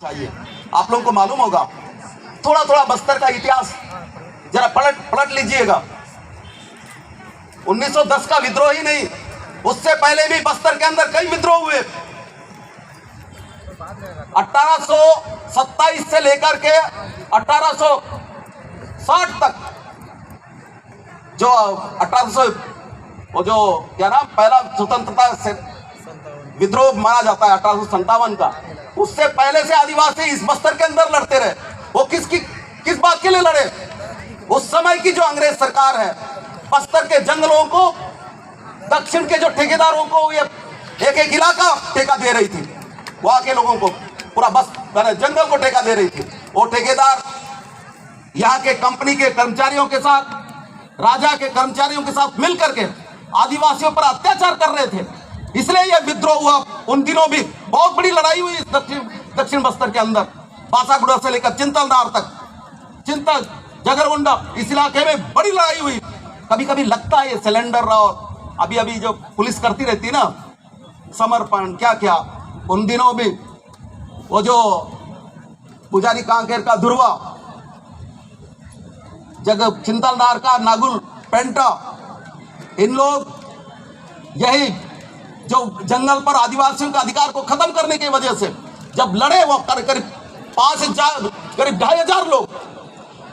चाहिए। आप लोगों को मालूम होगा, थोड़ा थोड़ा बस्तर का इतिहास जरा पलट लीजिएगा। 1910 का विद्रोह ही नहीं, उससे पहले भी बस्तर के अंदर कई विद्रोह हुए। 1827 से लेकर के 1860 तक जो 1800 वो जो क्या नाम पहला स्वतंत्रता से विद्रोह माना जाता है 1857 का, उससे पहले से आदिवासी इस बस्तर के अंदर लड़ते रहे। वो किस बात के लिए लड़े? उस समय की जो अंग्रेज सरकार है, बस्तर के जंगलों को, दक्षिण के जो ठेकेदारों को ये एक इलाका ठेका दे रही थी, वहां के लोगों को पूरा बस जंगल को ठेका दे रही थी। वो ठेकेदार यहाँ के कंपनी के कर्मचारियों के साथ, राजा के कर्मचारियों के साथ मिलकर के आदिवासियों पर अत्याचार कर रहे थे, इसलिए यह विद्रोह हुआ। उन दिनों भी बहुत बड़ी लड़ाई हुई इस दक्षिण बस्तर के अंदर, बासागुड़ा से लेकर चिंतलनार तक, जगरगुंडा, इस इलाके में बड़ी लड़ाई हुई। कभी कभी लगता है ये सिलेंडर और अभी जो पुलिस करती रहती है ना, समर्पण क्या क्या, उन दिनों भी वो जो पुजारी कांकेर का ध्रुवा, चिंतलनार का नागुल पेंटा, इन लोग यही जो जंगल पर आदिवासियों के अधिकार को खत्म करने की वजह से जब लड़े, वो करीब 2,500 लोग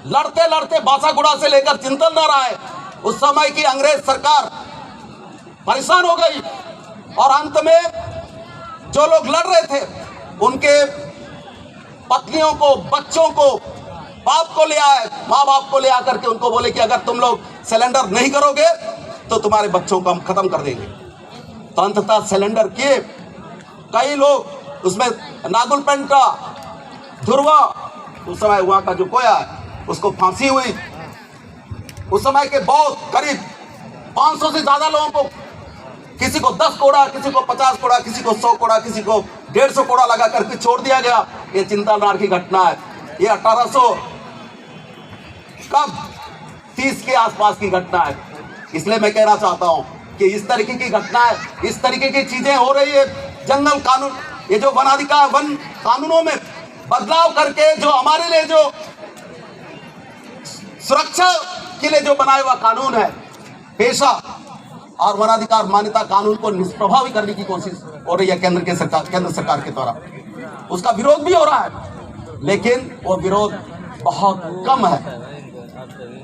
लड़ते लड़ते बासागुड़ा से लेकर चिंतलनार आए। उस समय की अंग्रेज सरकार परेशान हो गई और अंत में जो लोग लड़ रहे थे उनके पत्नियों को, बच्चों को, बाप को ले आए, माँ बाप को ले आकर के उनको बोले कि अगर तुम लोग सिलेंडर नहीं करोगे तो तुम्हारे बच्चों को हम खत्म कर देंगे। तो अंततः सिलेंडर किए कई लोग, उसमें नागुल पेंटा, ध्रुवा, उस समय वहां का जो कोया है उसको फांसी हुई। उस समय के बहुत करीब 500 से ज्यादा लोगों को, किसी को 10 कोड़ा, किसी को 50 कोड़ा, किसी को 100 कोड़ा, किसी को 150 कोड़ा लगा करके छोड़ दिया गया। ये चिंतलनार की घटना है। ये 1830 के आसपास की घटना है। इसलिए मैं कहना चाहता हूं कि इस तरीके की घटनाएं, इस तरीके की चीजें हो रही है। जंगल कानून, ये जो वन कानूनों में बदलाव करके जो हमारे लिए जो सुरक्षा के लिए जो बनाया हुआ कानून है, पेशा और वनाधिकार मान्यता कानून को निष्प्रभावी करने की कोशिश हो रही है केंद्र सरकार के द्वारा। उसका विरोध भी हो रहा है, लेकिन वो विरोध बहुत कम है।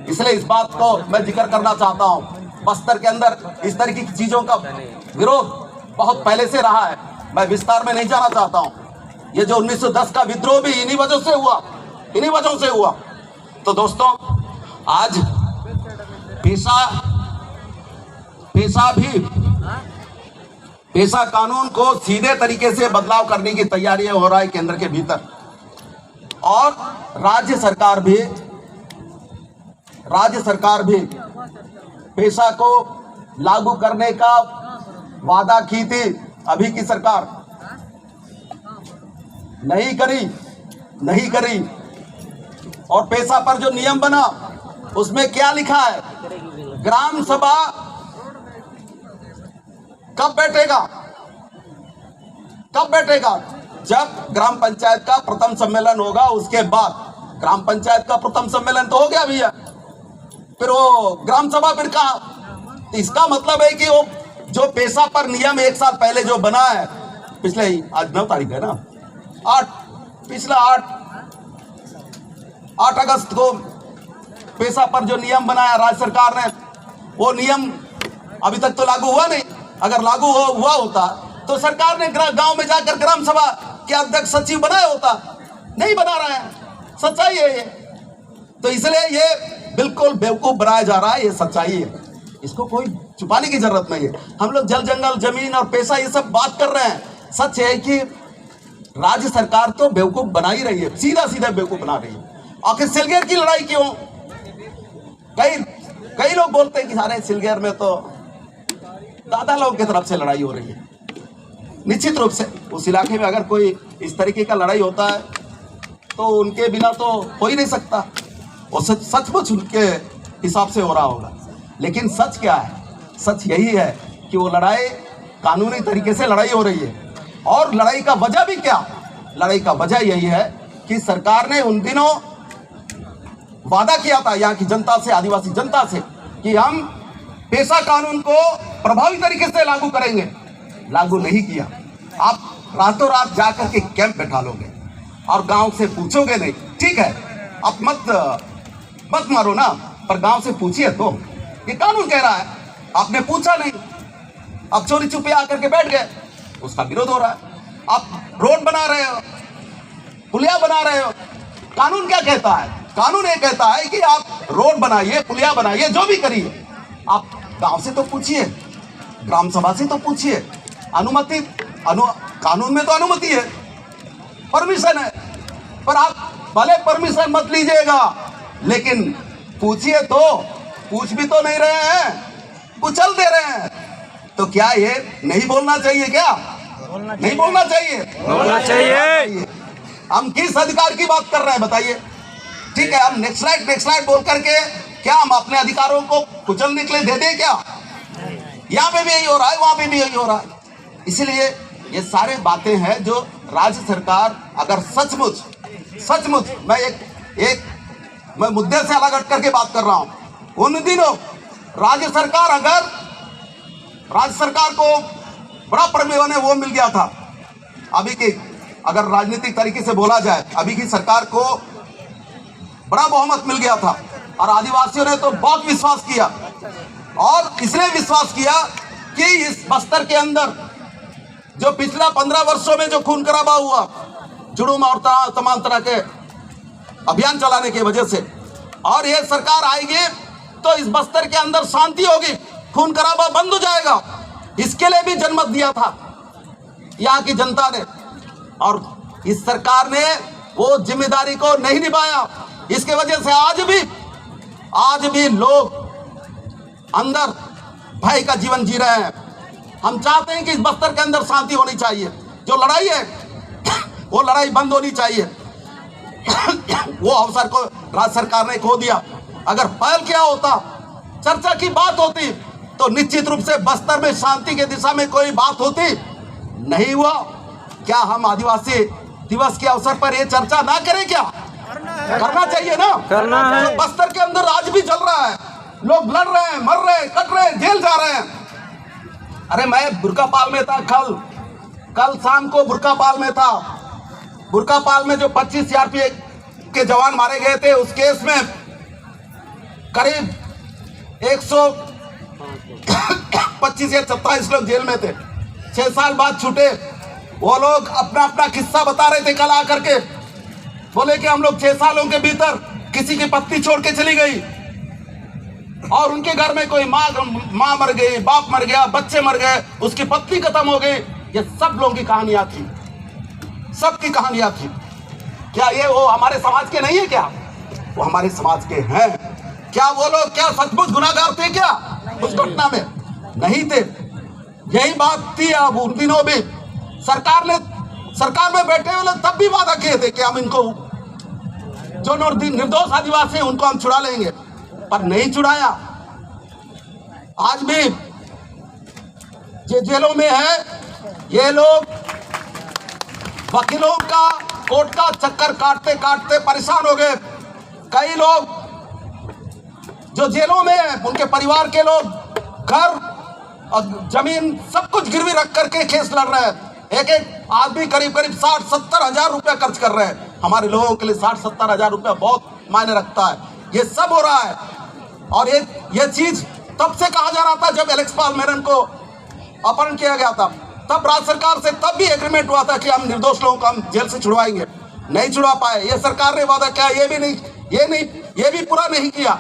इसलिए इस बात को मैं जिक्र करना चाहता हूं, बस्तर के अंदर इस तरीके की चीजों का विरोध बहुत पहले से रहा है। मैं विस्तार में नहीं जाना चाहता हूं। ये जो 1910 का विद्रोह भी इन्हीं वजहों से हुआ। तो दोस्तों, आज पेशा कानून को सीधे तरीके से बदलाव करने की तैयारी हो रहा है केंद्र के भीतर, और राज्य सरकार भी पेशा को लागू करने का वादा की थी। अभी की सरकार नहीं करी। और पेशा पर जो नियम बना उसमें क्या लिखा है? ग्राम सभा कब बैठेगा? जब ग्राम पंचायत का प्रथम सम्मेलन होगा, उसके बाद। ग्राम पंचायत का प्रथम सम्मेलन तो हो गया भैया, फिर वो ग्राम सभा फिर कहाँ? इसका मतलब है कि वो जो पेशा पर नियम 1 साल पहले जो बना है, पिछले ही, आज 9 तारीख है ना, 8 अगस्त को पेशा पर जो नियम बनाया राज्य सरकार ने, वो नियम अभी तक तो लागू हुआ नहीं। अगर लागू हुआ होता तो सरकार ने गांव में जाकर ग्राम सभा के अध्यक्ष सचिव बनाया होता। नहीं बना रहा है, सच्चाई है ये। तो इसलिए ये बिल्कुल बेवकूफ बनाया जा रहा है, ये सच्चाई है, इसको कोई छुपाने की जरूरत नहीं है। हम लोग जल जंगल जमीन और पैसा ये सब बात कर रहे हैं। सच है कि राज्य सरकार तो बेवकूफ बना ही रही है, सीधा बेवकूफ बना रही है। आखिर सिलगेर की लड़ाई क्यों? कई लोग बोलते हैं कि सारे सिलगेर में तो दादा लोगों की तरफ से लड़ाई हो रही है। निश्चित रूप से उस इलाके में अगर कोई इस तरीके का लड़ाई होता है तो उनके बिना तो हो ही नहीं सकता। वो सचमुच उनके हिसाब से हो रहा होगा। लेकिन सच क्या है? सच यही है कि वो लड़ाई कानूनी तरीके से लड़ाई हो रही है। और लड़ाई का वजह भी क्या? लड़ाई का वजह यही है कि सरकार ने उन दिनों वादा किया था यहाँ की जनता से, आदिवासी जनता से, कि हम पेशा कानून को प्रभावी तरीके से लागू करेंगे। लागू नहीं किया। आप रातों रात जाकर के कैंप बैठा लोगे और गांव से पूछोगे नहीं। ठीक है, आप मत मारो ना, पर गांव से पूछिए तो, ये कानून कह रहा है, आपने पूछा नहीं, आप चोरी छुपे आकर के बैठ गए, उसका विरोध हो रहा है। आप रोड बना रहे हो, पुलिया बना रहे हो, कानून क्या कहता है? कानून ये कहता है कि आप रोड बनाइए, पुलिया बनाइए, जो भी करिए, आप गांव से तो पूछिए, ग्राम सभा से तो पूछिए, अनुमति कानून में तो अनुमति है, परमिशन है, पर आप भले परमिशन मत लीजिएगा, लेकिन पूछिए तो। पूछ भी तो नहीं रहे हैं, कुचल दे रहे हैं, तो क्या ये नहीं बोलना चाहिए? क्या नहीं बोलना चाहिए? बोलना चाहिए। हम किस अधिकार की बात कर रहे हैं बताइए? ठीक है, हम नेक्स्ट लाइट बोल करके क्या हम अपने अधिकारों को कुचलने के लिए दे दें क्या? यहाँ पे भी यही हो रहा है, वहां पे भी यही हो रहा है। इसलिए ये सारे बातें हैं जो राज्य सरकार अगर सचमुच मैं मुद्दे से अलग हट करके बात कर रहा हूं। उन दिनों राज्य सरकार को बड़ा परिवहन वो मिल गया था। अभी की अगर राजनीतिक तरीके से बोला जाए, अभी की सरकार को बड़ा बहुमत मिल गया था और आदिवासियों ने तो बहुत विश्वास किया, और इसलिए विश्वास किया कि इस बस्तर के अंदर जो पिछला 15 वर्षों में जो खून खराबा हुआ, जुड़ूम और तमाम तरह के अभियान चलाने की वजह से, और ये सरकार आएगी तो इस बस्तर के अंदर शांति होगी, खून खराबा बंद हो जाएगा। इसके लिए भी जनमत दिया था यहाँ की जनता ने, और इस सरकार ने वो जिम्मेदारी को नहीं निभाया। इसके वजह से आज भी लोग अंदर भय का जीवन जी रहे हैं। हम चाहते हैं कि इस बस्तर के अंदर शांति होनी चाहिए। जो लड़ाई है वो लड़ाई बंद होनी चाहिए। वो अवसर को राज्य सरकार ने खो दिया। अगर पहल किया होता, चर्चा की बात होती, तो निश्चित रूप से बस्तर में शांति के दिशा में कोई बात होती। नहीं हुआ। क्या हम आदिवासी दिवस के अवसर पर ये चर्चा ना करें? क्या करना चाहिए ना? करना है। तो बस्तर के अंदर आज भी चल रहा है, लोग लड़ रहे हैं, मर रहे हैं, कट रहे हैं, जेल जा रहे हैं। अरे मैं बुरकापाल में था, कल शाम को बुरकापाल में था। बुरकापाल में जो 25 सीआरपीएफ के जवान मारे गए थे, उस केस में करीब 125 या 27 लोग जेल में थे। 6 साल बाद छूटे। वो लोग अपना किस्सा बता रहे थे कल आकर के, बोले कि हम लोग 6 सालों के भीतर किसी की पत्नी छोड़ के चली गई, और उनके घर में कोई माँ मर गई, बाप मर गया, बच्चे मर गए, उसकी पत्नी खत्म हो गई। ये सब लोगों की कहानियां थी, सबकी कहानियां थी। क्या ये वो हमारे समाज के नहीं है? क्या वो हमारे समाज के हैं? क्या वो लोग क्या सचमुच गुनाहगार थे क्या उस घटना में? नहीं थे। यही बात थी। अब उन दिनों भी सरकार में बैठे हुए लोग तब भी वादा किए थे कि हम इनको, जो निर्दोष आदिवासी हैं, उनको हम छुड़ा लेंगे, पर नहीं छुड़ाया। आज भी जो जेलों में है, ये लोग वकीलों का, कोर्ट का चक्कर काटते काटते परेशान हो गए। कई लोग जो जेलों में हैं, उनके परिवार के लोग घर और जमीन सब कुछ गिरवी रख करके केस लड़ रहे हैं। एक आदमी करीब 60-70 हजार रुपया खर्च कर रहे हैं। हमारे लोगों के लिए 60-70 हजार रुपया बहुत मायने रखता है। ये सब हो रहा है, और ये चीज तब से कहा जा रहा था जब एलेक्सपाल मेनन को अपहरण किया गया था। तब राज्य सरकार से तब भी एग्रीमेंट हुआ था कि हम निर्दोष लोगों को हम जेल से छुड़वाएंगे। नहीं छुड़वा पाए। ये सरकार ने वादा किया, ये भी पूरा नहीं किया।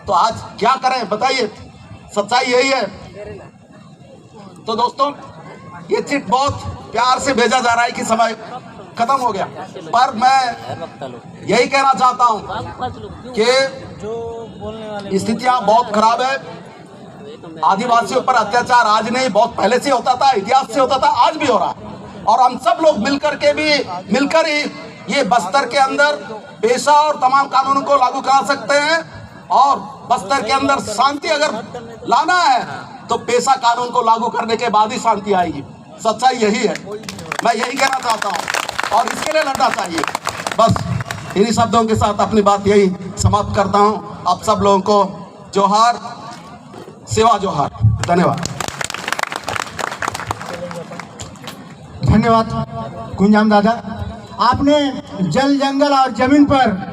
तो आज क्या करें बताइए? सच्चाई यही है। तो दोस्तों, ये चिट बहुत प्यार से भेजा जा रहा है कि समय खत्म हो गया, पर मैं यही कहना चाहता हूं कि स्थितियां बहुत खराब है। आदिवासियों पर अत्याचार आज नहीं, बहुत पहले से होता था, इतिहास से होता था, आज भी हो रहा है। और हम सब लोग मिलकर ही ये बस्तर के अंदर पेशा और तमाम कानूनों को लागू करा सकते हैं। और बस्तर के अंदर शांति अगर लाना है तो पेशा कानून को लागू करने के बाद ही शांति आएगी। सच्चाई यही है। मैं यही कहना चाहता हूँ। और इसके लिए लड़ना चाहिए। बस इन्हीं शब्दों के साथ अपनी बात यही समाप्त करता हूँ। आप सब लोगों को जोहार, सेवा जोहार। धन्यवाद। धन्यवाद कुंजाम दादा, आपने जल, जंगल और जमीन पर